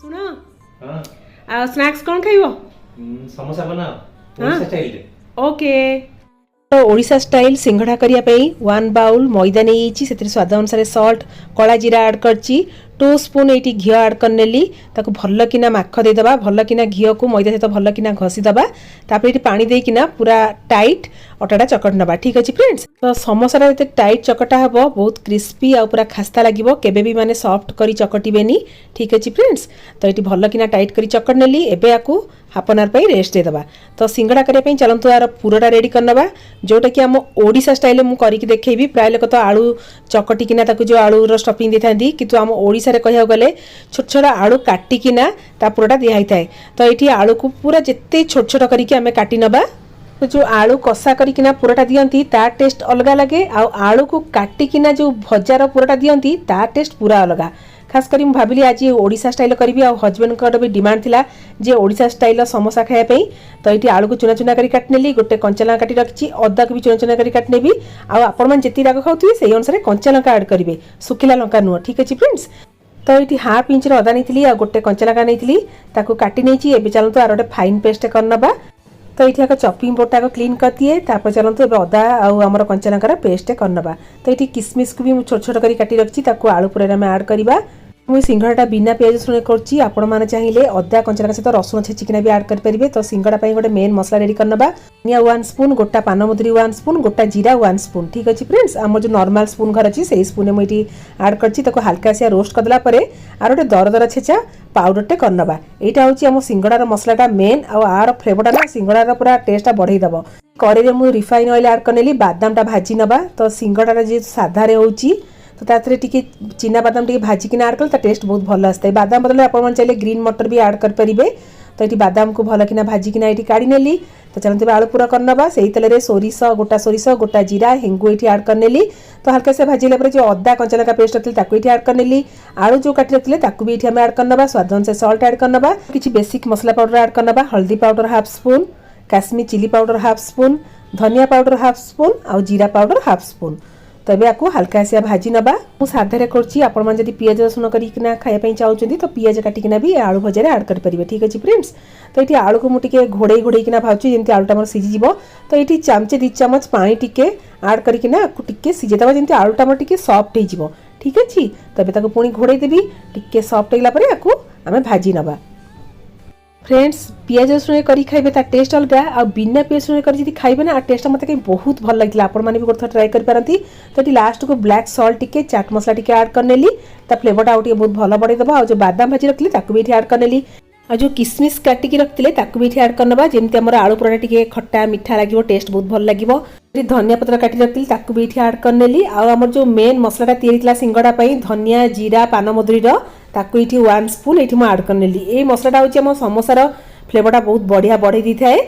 सुन हाँ आ स्नैक्स कौन खाइबो समोसा बनाओ ओडिशा स्टाइल रे ओके तो ओडिशा स्टाइल सिंघड़ा करिया पई 1 बाउल मैदा नहीं से स्वाद अनुसार सॉल्ट कला जीरा ऐड करची 2 स्पून एटी घी ऐड करनेली ताको भल्ल किना माख दे दबा भल्ल किना घी को मैदा सहित भल्ल किना घसी दबा तापर एटी पानी दे किना पूरा टाइट अटाटा चकट नबा ठीक अछि फ्रेंड्स तो समोसा एते टाइट चकटा हबो बहुत क्रिस्पी आ पूरा खास्ता लागिवो केबे भी माने सॉफ्ट करी चकटिबेनी ठीक अछि फ्रेंड्स तो एटी भल्ल किना टाइट करी चकट नेली एबे आकु हाफ एन आवर पे रेस्ट दे दबा तो सिंगड़ा करिया पई चलंतु यार पूराटा रेडी करनबा जोटा कि हम ओडिशा स्टाइल मु करिक देखैबी प्राय लोक तो आलू चकटी किना ताकू जो आलू रो स्टफिंग देथांदी किंतु हम ओडिसा रे कहिया गले छोट छोट आलू काटी किना ता पूराटा दिया हिताय तो एठी आलू को पूरा जत्ते छोट छोट करिक हमें काटी नबा तो जो आलू कसा करिकिना पूराटा दियंती ता टेस्ट अलगा लगे आ आलू को काटी किना जो भजार पूराटा दियंती ता टेस्ट पूरा अलगा खास करी मु भाबिली आज ओडिशा स्टाइल करबी आ हस्बैंड को भी डिमांड थिला जे ओडिशा स्टाइल समोसा खाया पई तो एठी आलू को चुना चुना करी काटनेली गोटे कंचा लंका काटी रखची अदा को भी चुना चुना करी काटनेबी आ आपण मन जेती राग खाउथि सेही अनुसार कंचा लंका ऐड करिवे सुखिला लंका नुह ठीक अछि फ्रेंड्स तो ये हाफ इंच अदा नहीं आ गोटे कंचा लंका नहीं ताकू काटी नहीं एबे चलतो आर गोटे फाइन पेस्ट करनबा तो ये चॉपिंग बोर्ड टाक क्लीन कर दिए तापर चलते अदा आमर कंचा लंकार पेस्ट करनबा तो ये किसमिस को भी छोट छोट कर काटी रखी आलू पूरा में ऐड करवा मुझे सिंघड़ा बिना पियाज रसुण कर चाहिए अदा कंचा लंका सहित रसुण छेचिकिना भी ऐड करेंगे तो सिंघड़ा गोटे मेन मसला रेडी करनबा 1 स्पून गोटा पानमधुरी 1 स्पून गोटा जीरा 1 स्पून ठीक अच्छे फ्रेंड्स आम जो नॉर्मल स्पून घर अच्छी से स्पून मुझे ऐड कर हल्का से रोस्ट करदेला आर गोटे दरदर छेचा पाउडरटे करनबा यहाँ हूँ आम सिंघड़ार मसलाटा मेन आर फ्लेवरटा ना सिंघड़ार पूरा टेस्टा बढ़ईदेव कड़े मुझे रिफाइन ऑयल ऐड करनेली बादामटा भाजी नबा तो सिंघड़ार जी साधारे होची तो ताथरे टिके चिना बादाम टिके भाजिकिना ऐड कले टेस्ट बहुत भल आसता बादाम बदले आप चाहिए ग्रीन मटर भी ऐड करेंगे तो ये बादाम को भल किना भाजिकिना ये काढ़ी नेली तो चलते आलू पूरा करनबा से तेल सोरिष गोटा जीरा हेंगु ये ऐड करनेली तो हल्का से भाजिला जो अदा कंचा लंका पेस्ट रखी ये ऐड करनेली आलू जो काटी रखते भी ये ऐड करनबा स्वाद अनुसार सॉल्ट ऐड करनबा किछि बेसिक मसला पाउडर ऐड करनबा हल्दी powder half spoon Kashmir chilli powder half spoon धनिया पाउडर हाफ स्पून और जीरा पाउडर हाफ स्पून तो ये आपको हल्का से भाजी नबा मु साधारे करछि आपण मन जदी पियाज रसुण करिकिना खाया पई चाहउछन्ती तो पियाज काटिकिना भी आलू भजा रे ऐड कर परिबे ठीक अछि फ्रेंड्स तो ये आलू को मु टिके घोड़े घोड़े किना भाउछि जेंति आलूटा मोर सिझी जिवो तो ये चामचे 2 चम्मच पानी टिके ऐड करिकिना आपको टिके सिझे दबा जेंति आलूटा मोर टिके सॉफ्ट हे जिवो ठीक अछि तबे ताको पुनी घोड़े देबी टिके सॉफ्ट हेला परे आकु आमे भाजी नबा फ्रेंड्स पियाज रसुण करी खाइबे ता टेस्ट अलगा आ बिना पियाज रसुण करी जदी खाइबे ना टेस्ट मते कहीं बहुत भल लागिला आपण माने भी गोटे ट्राई कर पारंती तो ये लास्ट को ब्लैक सॉल्ट टिके चाट मसला टिके ऐड करनेली ता फ्लेवरटा आउट बहुत भल बढ़ई दबा आ जो बादाम भाजी रखले ताकू भी ऐड करनेली आ जो किसमिस काटिकी रखते ताकू भी ऐड करनबा जेमति हमर आलू पराठा टिके खट्टा मिठा लागिवो टेस्ट बहुत भल लागिवो धनिया पत्र काटी रखते ताकू भी ऐड करनेली आ हमर जो मेन मसलाटा तैयारी थिला सिंगड़ा पई धनिया जीरा पानमधुरी ताकू ये 1 स्पून ये ऐड करनेली ए मसलाटा होची हम समोसार फ्लेवरटा बहुत बढ़िया बढ़ई दी थाए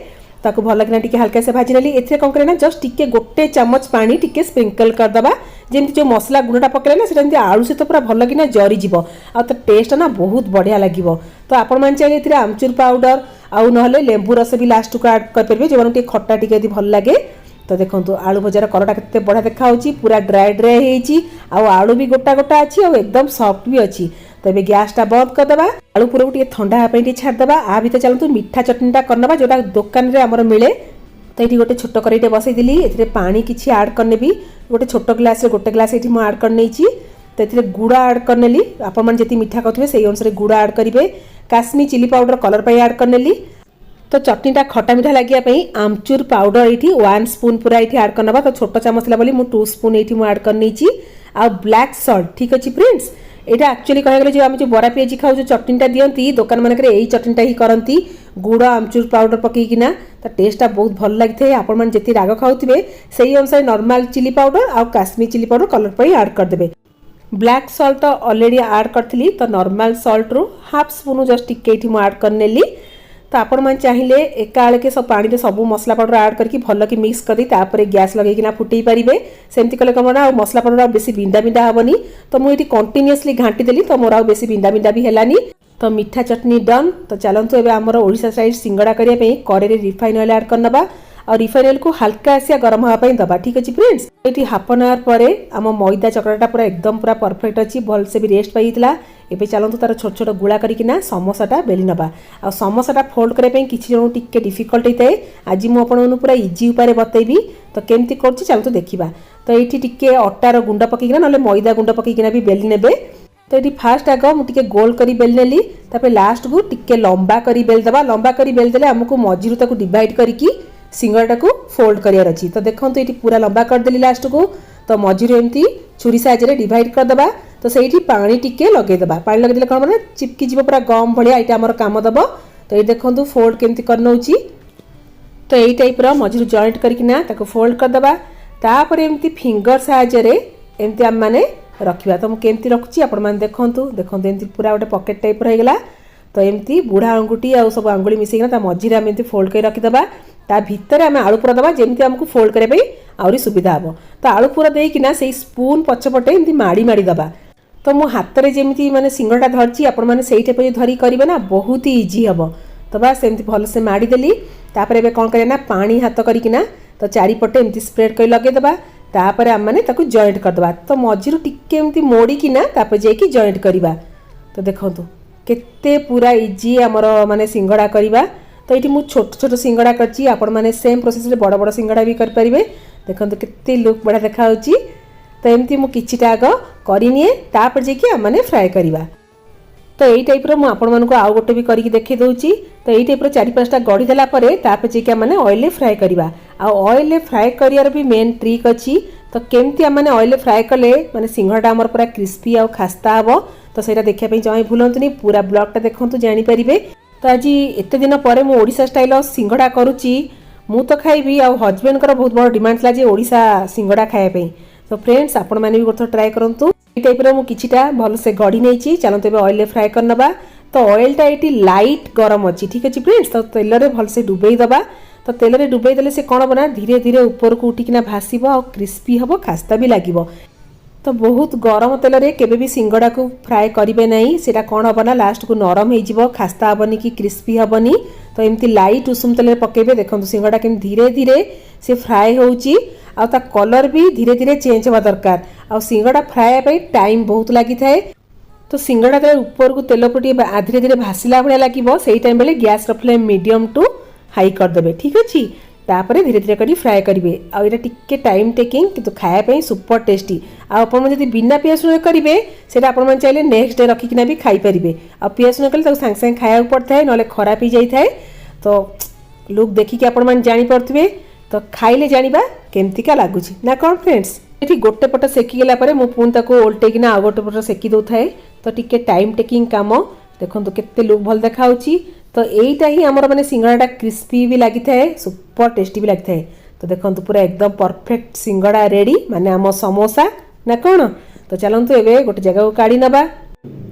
ताकू भल किना टिके हल्का से भाजी नेली एथे कोन करे ना जस्ट टिके गोटे चम्मच पानी टिके स्प्रिंकल कर दबा जेमति जो मसला गुणटा पकेले ना सेटा आलू से तो पूरा भल किना जरी जिवो आ तो टेस्ट ना बहुत बढ़िया लागिवो तो आपण मान चाहिए एथे आमचूर पाउडर आउ नहले लेंबू रस भी लास्ट को ऐड कर परबे जे टिके खट्टा टिके यदि भल लागे तो देखो आलू भजार कलरटा केते बढ़िया देखा पूरा ड्राई ड्राई होईची आ आलू भी गोटा गोटा अच्छी और एकदम सॉफ्ट भी अच्छी तो ये गैसटा बंद करदे आलू पूरा टे ठंडा हाँ छाड़देवा आ भर चलतु मीठा चटनीटा करनबा जोटा दुकान रे हमर मिले तो ये गोटे छोट कड़ाईटे बसईदी ए पानी किसी ऐड करने गोटे छोट ग्लास गोटे ग्लास ये ऐड करनी तो ये गुड़ ऐड करनेली आपण जी मीठा खाते से अनुसार गुड़ ऐड करेंगे Kashmir chilli powder colour add करनेली तो चटनीटा खटा मिठा लगे आमचूर पाउडर ये 1 स्पून पूरा ये ऐड करनबा तो छोट चामच ला बोली 2 स्पून ये ऐड करनी आ ब्लैक सॉल्ट ठीक अच्छे फ्रेंड्स यहाँ एक्चुअली कह गले जो बरा पियाजी खाऊ जो चटनीटा दियंती दुकान मानक यही चटनीटा ही करती गुड़ आमचूर पाउडर पकईकिना तो टेस्टा बहुत भल लगी था आपण मैंने जिते राग खाऊे से अनुसार नॉर्मल चिली पाउडर आ काश्मीर चिली पाउडर कलर पर ऐड करदे ब्लैक सॉल्ट तो ऑलरेडी ऐड करी तो नॉर्मल सॉल्ट रू हाफ स्पून जस्ट टिके ऐड करनेली तो आपण मैंने चाहिए एकाके सब पानी सब मसला पाउडर ऐड करके भल कि मिक्स कर दी गैस लगे फुटे पारे सेमती कले कम ना मसला पाउडर बेस बिंदा बिंदा हेनी तो मुझे कंटिन्यूअसली घाटी देली तो मोर बेस बिंदा बिंदा भी हेलानी तो मीठा चटनी डन तो चलतु एवं आमर ओडिशा स्टाइल सिंगड़ा करने कड़े रिफाइन ऑयल ऐड करनबा और रिफाइन ऑयल को हल्का से गरम हवा पई दबा। ठीक अछि friends, eighty half an hour परे आम मैदा चकराटा पूरा एकदम पूरा परफेक्ट अछि, भल से भी रेस्ट पाइतला। एबे चलंतु तार छोट छोट गुळा करिकिना समोसाटा बेली नबा। आ समोसाटा फोल्ड करे पई किछि जण टिके डिफिकल्ट होइतै, आज मु आपन पूरा इजी उपाय बतैबी। तो केमती करछि चलंतु देखिबा। तो एठी टिके अटार गुंडा पकिकिना नले मैदा गुंडा पकिकिना भी बेली नेबे। तो ये फास्ट आग मुझे गोल करी बेल नेली, तापर लास्ट को टिके लंबा करी बेल दबा। लंबा करी बेल देले हमको मझिरु ताको डिवाइड करिकी सिंगड़ा को फोल्ड करियार अछि। तो देखंतु ये पूरा लंबा कर देली लास्ट को, तो मझिरु एमती छुरी साइज रे डिवाइड कर दबा। तो सेठी पानी टिके लगे दबा। पानी लगे देले कोन माने चिपकी जीव पूरा गम भलिया, एटा हमर काम दबो। तो ये देखंतु फोल्ड केमती कर नउची। तो यही टाइप रो मझिरु जॉइंट करिकिना ताको फोल्ड कर दबा। तापर एमती फिंगर साइज रे एमती हम माने रखिबा। तो मु केमती रखुची आपण माने देखंतु देखंतु एमती पूरा गोटे पॉकेट टाइप रह गेला। तो एमती बुढ़ा अंगुठी आ सब अंगुली मिसेकिना ता मझिरे हम एमती फोल्ड कर रखि दबा। ता भीतर आम आलू पूरा दबा जेमती हमको फोल्ड करे पई आउरी सुविधा हबो। तो आलू पूरा देकिना सेई स्पून पछपटे एमती माड़ी माड़ी दबा। तो मु हाथ रे जेमती माने सिंगड़ा धरची आपण माने सेइटे पे धरी करिवे ना बहुत ही इजी हबो। तो बस एमती भल से माड़ी देली। तापर एबे कोन करे ना पानी हाथ करिकिना तो चारि पटे एमती स्प्रेड कर लगे दबा। तापर आम मैंने ताकू जॉइंट करदबा। तो मझिरु टिके एमती मोड़िकिना तापर जाइकी जॉइंट करिबा। तो देखंतु केते पूरा इजी हमर माने सिंगड़ा करिबा। तो ये मु छोट छोट सिंगड़ा करची, आपण माने सेम प्रोसेस रे बड़ बड़ सिंगड़ा भी कर परिबे। देखंतु केते लुक बड़ा देखा होची। तो एमती मु किछिटा आग करिनिए, तापर जाइकी हम माने फ्राई करिबा। तो यही टाइप रो मु आपण मानको आउ गोटे भी करिकी देखै दउची। तो यही टाइप रो 4-5टा गढ़ी देला परे तापर जेकी माने ऑयल फ्राई करिबा। आ ऑयल फ्राई करियार भी मेन ट्रिक अछि। तो केमती माने ऑयल फ्राई कले माने सिंगड़ा हमर पूरा क्रिस्पी आ खस्ता हबो। तो सेटा देखिया पई जय भूलंतुनी, पूरा ब्लॉगटा देखंतु जानि परिबे। तो आज एते दिन परे मु ओडिसा स्टाइल सिंगड़ा करूची। मु तो खाइबी आ हस्बैंड कर बहुत बड़ डिमांड ला जे ओडिसा सिंगड़ा खाया पई। तो फ्रेंड्स आपण माने भी गोथो ट्राई करंतु। ए टाइप रो मु किछिटा भल से गढ़ी नेची, चलंतु एबे ऑयल फ्राई करनबा। तो ऑयल टा एटी लाइट गरम अछि। ठीक अछि फ्रेंड्स, तो तेल रे भल से डुबई दबा। तो तेल रे डुबई देले से कोन बना धीरे धीरे ऊपर को उठिकिना भासीबो आ क्रिस्पी हबो, खास्ता भी लागिबो। तो बहुत गरम तेल रे केबे भी सिंगड़ा को फ्राई करिवे नाही, सेटा कोन हबो ना लास्ट को नरम हे जिवो, खास्ता हबनी कि क्रिस्पी हबनी। तो एमती लाइट उषुम तेल रे पकेबे। देखंतु सिंगड़ा केम धीरे धीरे से फ्राई होउची आ ता कलर भी धीरे धीरे चेंज होवा दरकार। आ सिंगड़ा फ्राई पे टाइम बहुत लागि थाए। तो सिंगड़ा तेल ऊपर को तेल पटी धीरे धीरे भासीला भलिया लागिबो, सेही टाइम बेले गैस रो फ्लेम मीडियम टू हाई कर देबे। ठीक अछि, तापरे धीरे धीरे करी फ्राई करिवे। आ एटा टिके टाइम टेकिंग किंतु खाया पे सुपर टेस्टी। आ आपण जदि बिना पियाज रसुण करिवे सेटा आपण मन चाइले नेक्स्ट डे रखिकिना भी खाई परिबे। आ पियाज रसुण कले ताको संग संग खाया पड़थाय नले खराब ही जाई थाए। तो लुक देखि कि आपण मन जानि पड़थबे। तो खाइले जानिबा केमतिका लागुची ना कोन फ्रेंड्स। एठी गोटे पट सेकी गेला परे मु पुन ताको ओल्टेकिना आ गोटे पट सेकी दउ थाए। तो टिके टाइम टेकिंग काम। देखंतु केते लुक भल देखा होची। तो एटा ही हमर माने सिंगड़ाटा क्रिस्पी भी लागि थाए, सुपर टेस्टी भी लागि थाए। तो देखंतु पूरा एकदम परफेक्ट सिंगड़ा रेडी माने हम समोसा ना कोन। तो चलंतु एबे गोटे जगह को काढी नबा।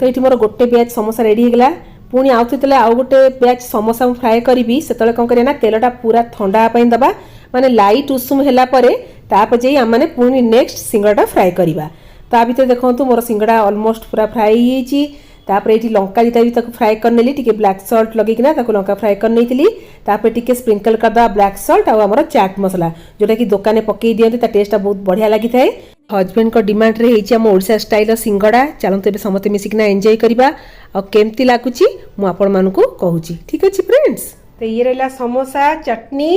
तो एठी मोर गोटे बैच समोसा रेडी हे गेला। पुणी आउथले आउ गोटे बैच समोसा मु फ्राई करिवि। सेतले कोन करे ना तेलटा पूरा ठंडा पई दबा, माने लाइट उषुम हेला परे तापर जे हम माने पुणी नेक्स्ट सिंगड़ा फ्राई करिबा। ता भीतर देखंतु मोर सिंगड़ा ऑलमोस्ट पूरा फ्राई हेची। तापर एठी लंका दिटा भी ताको फ्राई कर नेली, टिके ब्लैक सॉल्ट लगेकिना ताको लंका फ्राई कर नेइतिली। तापर टिके स्प्रिंकल कर दा ब्लैक सॉल्ट आ हमर चाट मसाला, जोटा कि दुकाने पकई दियंती, ता टेस्ट बहुत बढ़िया लागि थाए। हस्बैंड को डिमांड रे हेची हम ओडिसा स्टाइल सिंगड़ा। चलंतु एबे समते मिसिकिना एन्जॉय करिबा आ केमती लागुची मु आपण मानकु कहूची। ठीक अछि फ्रेंड्स। तो ये रहला समोसा, चटनी,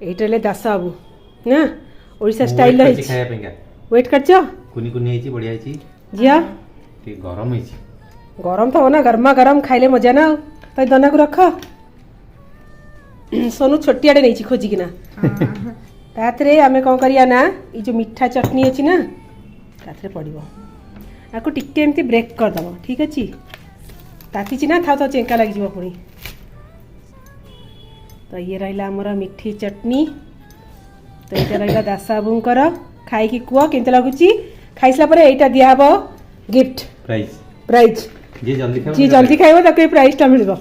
एटा रहले दासाबु ना ओडिसा स्टाइल रे खाया पेंगा। वेट करछो कुनी कुनी हेची बढ़िया हेची। जिया ते गरम हेची। गरम तो हो ना, गरमा गरम खाइले मजा ना। तो दना को रख सोनू छोटियाडे नहीं खोजिकिना। ताथरे आमे कौन करिया ना, ये जो मीठा चटनी अच्छी ना ताथरे पड़िबो। आको टिके एमती ब्रेक कर दबो। ठीक अछि, तातीची ना थाउ थाउ चेंका लागि जिवो पुणी। तो ये रहला हमर मिठी चटनी। तो एटा रहला दासाबुंकर। खाई की कुआ केनते लागुची। खाइसला परे एटा दिया हबो गिफ्ट प्राइज। जी जल्दी खाइबो ताके प्राइज टा मिलबो।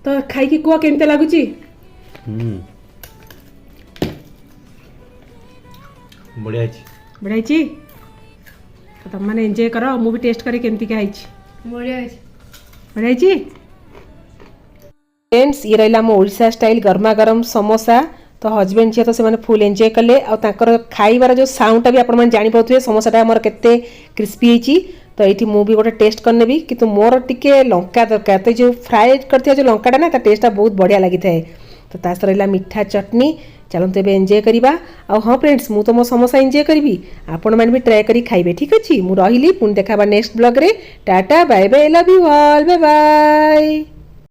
तो खाई की कुआ केनते लागुची। बढ़िया अछि। बढ़िया अछि। तो तुम माने एंजॉय करो, मु भी टेस्ट करे केमती का आइछि। बढ़िया अछि। बढ़िया अछि। फ्रेंड्स ये रहा मो ओडिशा स्टाइल गर्मा गरम समोसा तो हजबैंड झील तो से फुल एंजॉय कले और खाइबार जो साउंडटा भी आपण जापे समोसाटा आमर केते क्रिस्पी होती तो ये मुझे गोटे टेस्ट करनेबी कि मोर टिके लंका दरकार तो जो फ्राए करते जो लंकाटा ना टेस्टा बहुत बढ़िया लगी था तो तास रहा मीठा चटनी चलते एवं एंजॉय करवा हाँ फ्रेंड्स मु तो मो समोसा एंजॉय करी आपण मैंने भी ट्राए करी खाइबे ठीक अच्छे मुझे रही पुणी देखा नेक्स्ट ब्लॉग रे टाटा bye bye love you all bye bye.